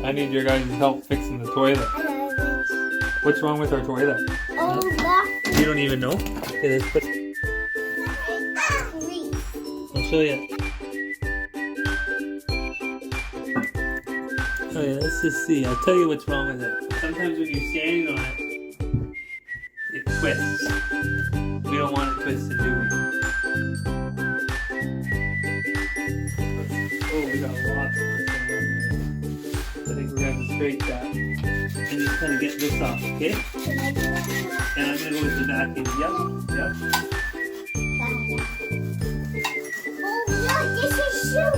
I need your guys' help fixing the toilet. What's wrong with our toilet? Oh, that. You don't even know? Okay, let's put... I'll show you. Okay, let's just see. I'll tell you what's wrong with it. Sometimes when you're standing on it, it twists. We don't want it twisted, do we? Oh, we got lots of work going on here. I think we're going to scrape that. And just kind of get this off, okay? And I'm going to go with the vacuum. Yep, yep. Oh, look, this is shoe.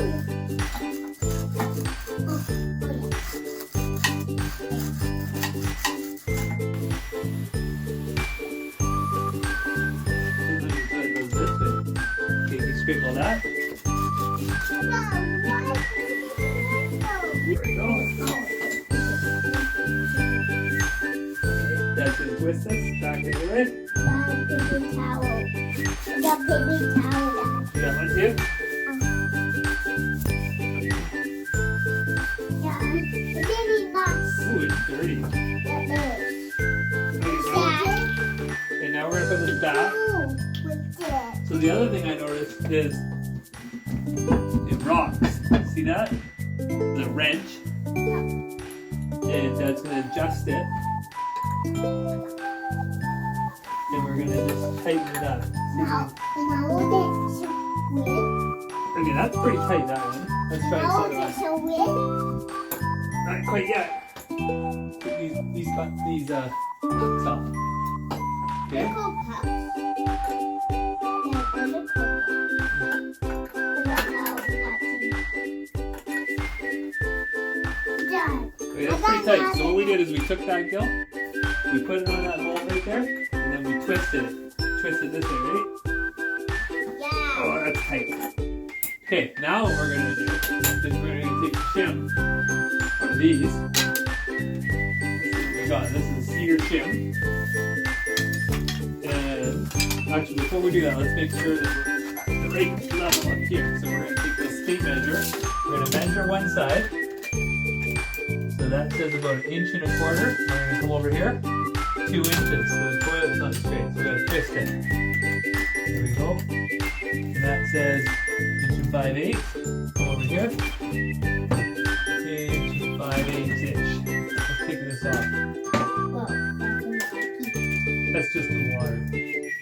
Scrape all that. That's going to twist this back into it. Paper towel. I got paper towel. You got one too? Yeah, it's really nice. Ooh, it's dirty. Okay, now we're going to put this back. So the other thing I noticed is it rocks. See that? The wrench. And that's going to adjust it. And we're going to just tighten it up. Okay, that's pretty tight, that one. Let's try this other one. Not quite yet. Put these hooks off. Okay? Okay, that's pretty tight. So what we did is we took that, Gil, we put it on that bolt right there, and then we twisted it. Twisted this way, right? Yeah. Oh, that's tight. Okay, now what we're going to do is we're going to take the shim, one of these. This is what we got. This is a cedar shim. And actually, before we do that, let's make sure that we're at the right level up here. So we're going to take this tape measure. We're going to measure one side. So that says about 1.25 inches. We're going to come over here, 2 inches. So the toilet's not straight, so we're going to twist it. There we go. And that says 1 5/8. Come over here. 1 5/8. Let's take this off. That's just the water.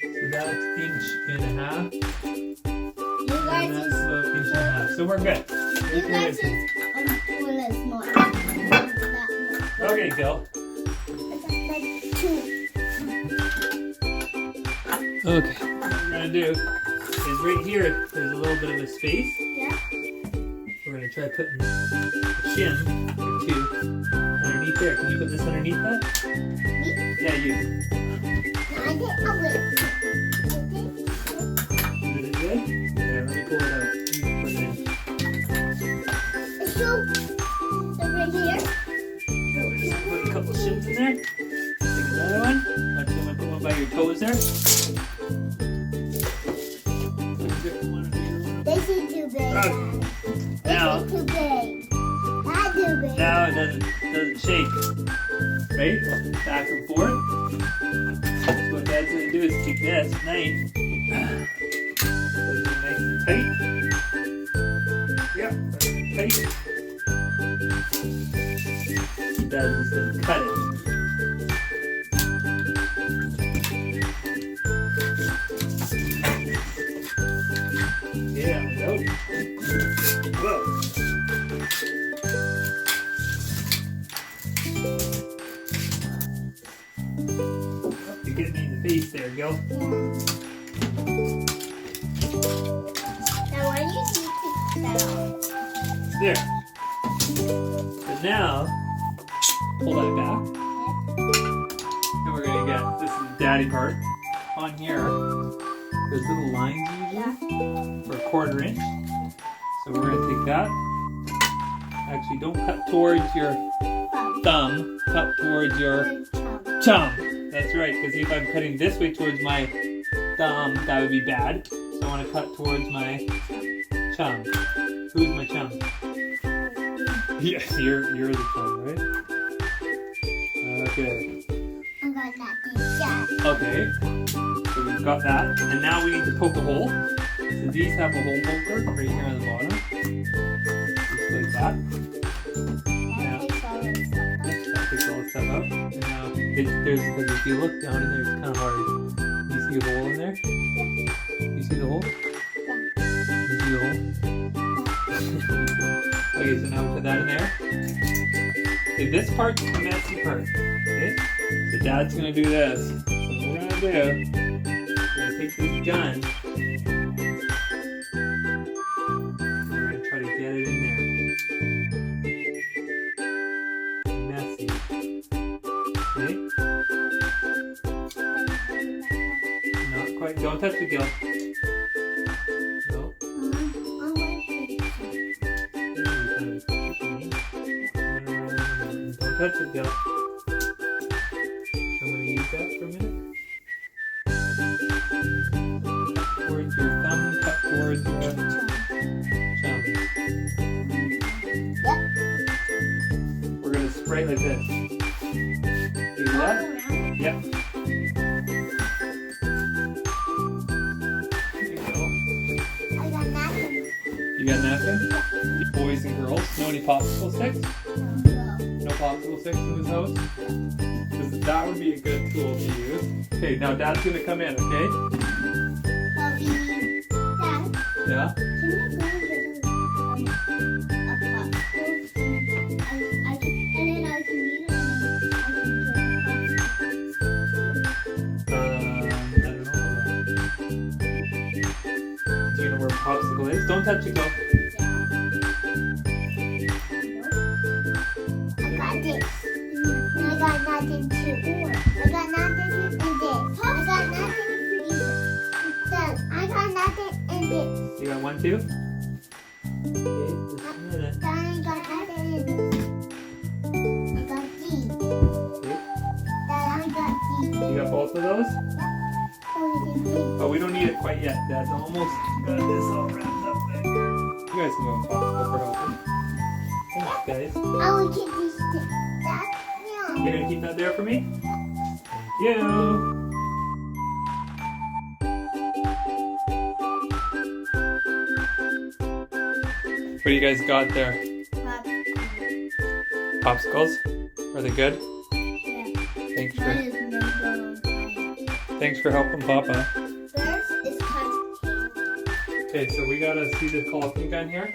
So that's 1.5 inches. And that's about 1.5 inches. So we're good. You guys is toilet's not that much. Okay, Gil. Okay, what we're going to do is right here, there's a little bit of a space. Yeah. We're going to try putting a shim or 2 underneath there. Can you put this underneath that? Me? Yeah, you. I did a bit. Is it good? Here, let me pull it out. You can put it in. It's so right here. Yeah, we're just going to put a couple shims in there. Take another one. Actually, I'm going to put one by your toes there. This is too big. Now, This is too big. That's too big. now it doesn't shake. Right? Back and forth. So what Dad's going to do is take this knife. Put it nice and tight. Yep, nice and tight. Dad's just going to cut it. Yeah, no. Whoa. You get me in the face there, Gil. Now why do you need to take that off? There. And now, pull that back. And we're going to get, this is the daddy part, on here. There's little lines usually for 1/4 inch. So we're going to take that. Actually, don't cut towards your thumb. Cut towards your chum. That's right, because if I'm cutting this way towards my thumb, that would be bad. So I want to cut towards my chum. Who's my chum? Yeah, you're the fun, right? Okay. I'm gonna that. Okay. So we've got that, and now we need to poke a hole. So these have a hole poker right here on the bottom, just like that. That takes all the stuff. That takes all the stuff out. And now, because if you look down in there, it's kind of hard. You see a hole in there? You see the hole? You see the hole? Okay, so now we put that in there. Okay, this part's the messy part. Okay? So Dad's gonna do this. So what we're gonna do, we're gonna take this gun. We're gonna try to get it in there. Messy. Okay? Not quite. Don't touch the gill. No. Don't touch it, Gil. I'm going to use that for a minute. Towards your thumb, cut towards your chum. Yep. We're going to spray like this. See that? Yep. There you go. I got nothing. You got napkin? Boys and girls, know any popsicle sticks? No popsicle sticks in this house? Because that would be a good tool to use. Okay, now Dad's going to come in, okay? Dad, Yeah? can you go and get a popsicle? And then I can eat it and I don't know. Do you know where popsicle is? Don't touch it, go. I got this. And I got nothing too. I got nothing in this. I got nothing in this. Dad, I got nothing in this. You got one, too? Okay, just a minute. Dad, I got nothing in this. I got these. Okay. Dad, I got these. You got both of those? Oh, it's in pink. Oh, we don't need it quite yet. Dad's almost got this all wrapped up back here. You guys can go and popsicle for helping. Thanks, guys. I will keep these sticks. Dad, You're yeah. gonna keep that there for me? Thank you. What do you guys got there? Popsicles? Are they good? Thanks for helping Papa. First is cotton. Okay, so we gotta see the caulking gun here.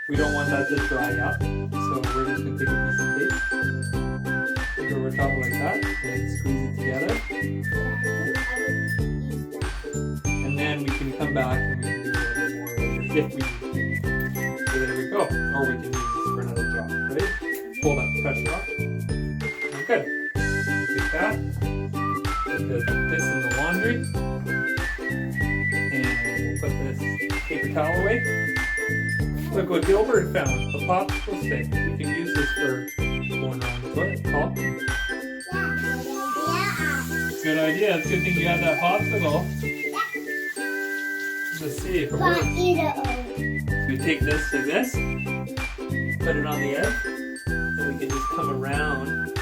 We don't want that to dry up, so we're just gonna take a piece of tape, put it over top like that, and squeeze it together, and then we can come back and we can do a little bit more later if we need to. So there we go. Or we can use this for another job, right? Pull that pressure off. Good. Take that. Put this in the laundry. And we'll put this paper towel away. Look what Gilbert found, a popsicle stick. We can use this for going around the toilet. Caulk. Good idea. It's a good thing you have that popsicle. Let's see if it works. We take this like this, put it on the edge, and we can just come around the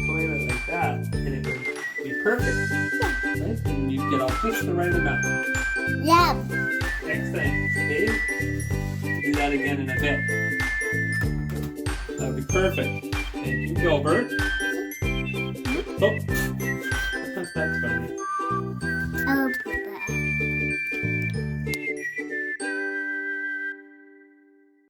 toilet like that, and it would be perfect. Right? And you'd get off just the right amount. Yeah. Next thing, okay? Do that again in a bit. That would be perfect. Thank you, Gilbert. Oh.